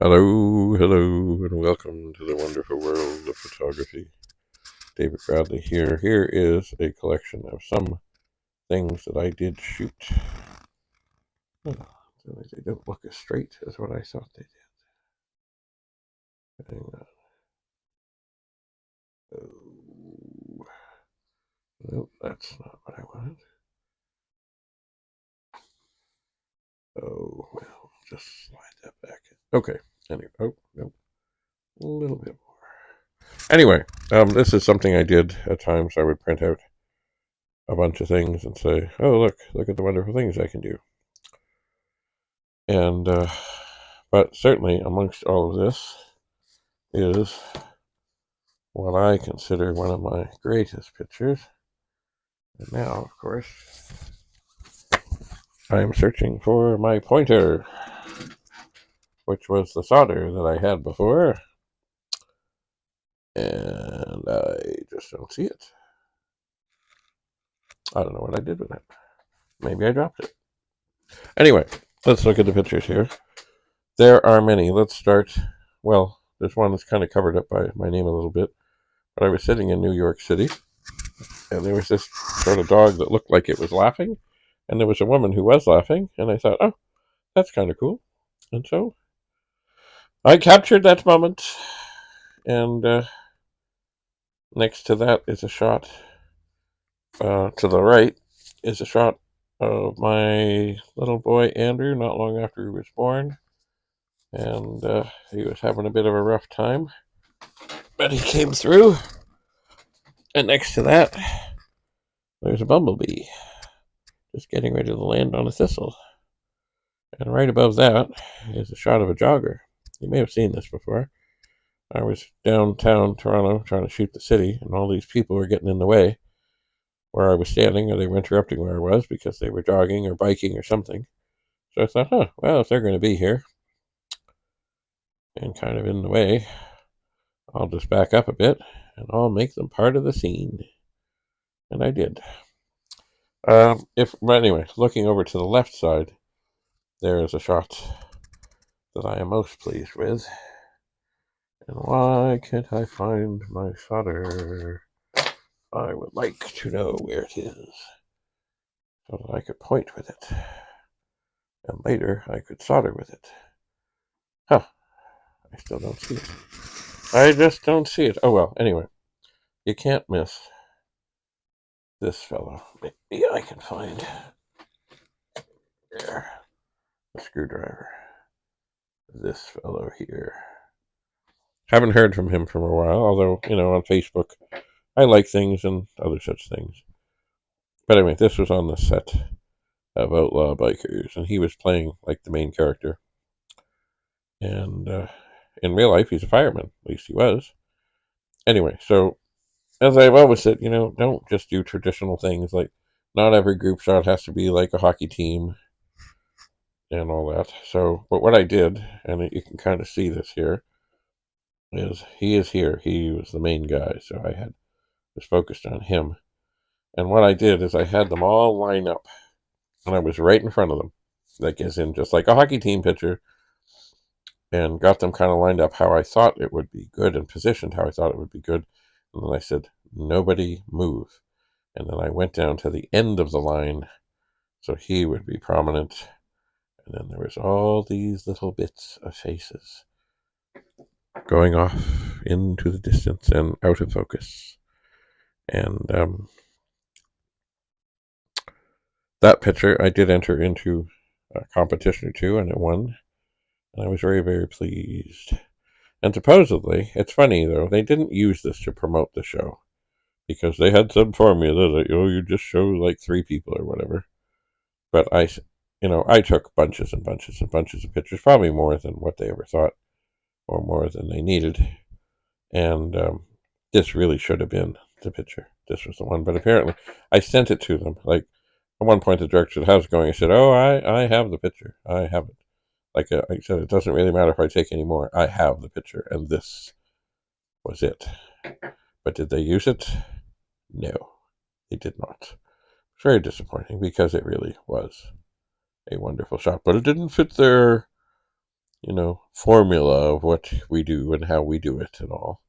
Hello, hello, and welcome to the wonderful world of photography. David Bradley here. Here is a collection of some things that I did shoot. They don't look as straight as what I thought they did. Hang on. Oh, nope, that's not what I wanted. Oh, well, just slide that back in. Okay, anyway, oh, nope, a little bit more. Anyway, this is something I did at times. I would print out a bunch of things and say, oh, look at the wonderful things I can do. And, but certainly amongst all of this is what I consider one of my greatest pictures. And now, of course, I am searching for my pointer, which was the solder that I had before. And I just don't see it. I don't know what I did with it. Maybe I dropped it. Anyway, let's look at the pictures here. There are many. Let's start. Well, there's one that's kind of covered up by my name a little bit. But I was sitting in New York City, and there was this sort of dog that looked like it was laughing, and there was a woman who was laughing, and I thought, oh, that's kind of cool. And so I captured that moment, and next to that is a shot. To the right is a shot of my little boy Andrew, not long after he was born, and he was having a bit of a rough time, but he came through. And next to that, there's a bumblebee just getting ready to land on a thistle. And right above that is a shot of a jogger. You may have seen this before. I was downtown Toronto trying to shoot the city, and all these people were getting in the way where I was standing, or they were interrupting where I was because they were jogging or biking or something. So I thought, well, if they're going to be here and kind of in the way, I'll just back up a bit and I'll make them part of the scene. And I did. But anyway, looking over to the left side, there is a shot that I am most pleased with. And why can't I find my solder? I would like to know where it is so that I could point with it. And later I could solder with it. Huh. I still don't see it. I just don't see it. Oh well, anyway. You can't miss this fellow. Maybe I can find there the screwdriver. This fellow here. Haven't heard from him for a while, although, on Facebook I like things and other such things. But anyway, this was on the set of Outlaw Bikers, and he was playing like the main character. And in real life, he's a fireman. At least he was. Anyway, so as I've always said, don't just do traditional things. Like, not every group shot has to be like a hockey team and all that. So, but what I did, and you can kind of see this here, is he is here. He was the main guy, so I was focused on him. And what I did is I had them all line up, and I was right in front of them, like as in just like a hockey team picture, and got them kind of lined up how I thought it would be good and positioned how I thought it would be good. And then I said, nobody move. And then I went down to the end of the line so he would be prominent. And then there was all these little bits of faces going off into the distance and out of focus. And that picture, I did enter into a competition or two, and it won. And I was very, very pleased. And supposedly, it's funny though, they didn't use this to promote the show because they had some formula that, you just show like 3 people or whatever. But I took bunches and bunches and bunches of pictures, probably more than what they ever thought or more than they needed. And this really should have been the picture. This was the one. But apparently, I sent it to them. Like, at one point, the director said, how's it going? I said, oh, I have the picture. I have it. Like I said, it doesn't really matter if I take any more. I have the picture, and this was it. But did they use it? No, they did not. Very disappointing because it really was a wonderful shot, but it didn't fit their formula of what we do and how we do it and all.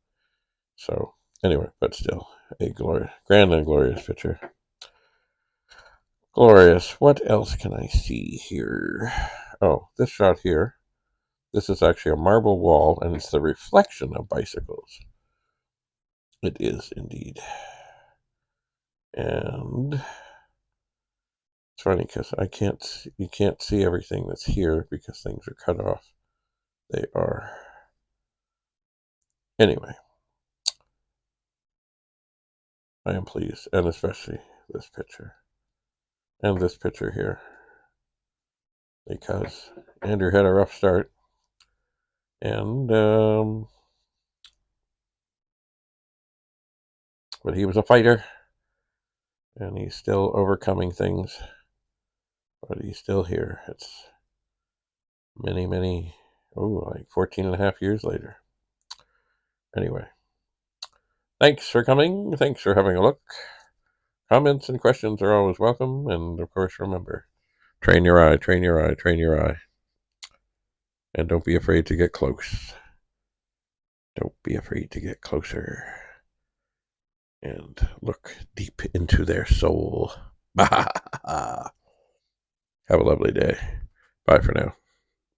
So anyway, but still a grand and glorious picture. Glorious. What else can I see here? Oh, this shot here. This is actually a marble wall, and it's the reflection of bicycles. It is indeed. And it's funny because you can't see everything that's here because things are cut off. They are. Anyway, I am pleased, and especially this picture. And this picture here. Because Andrew had a rough start. And, but he was a fighter. And he's still overcoming things. But he's still here. It's like 14 and a half years later. Anyway, thanks for coming. Thanks for having a look. Comments and questions are always welcome. And of course, remember, train your eye, train your eye, train your eye. And don't be afraid to get close. Don't be afraid to get closer. And look deep into their soul. Have a lovely day. Bye for now.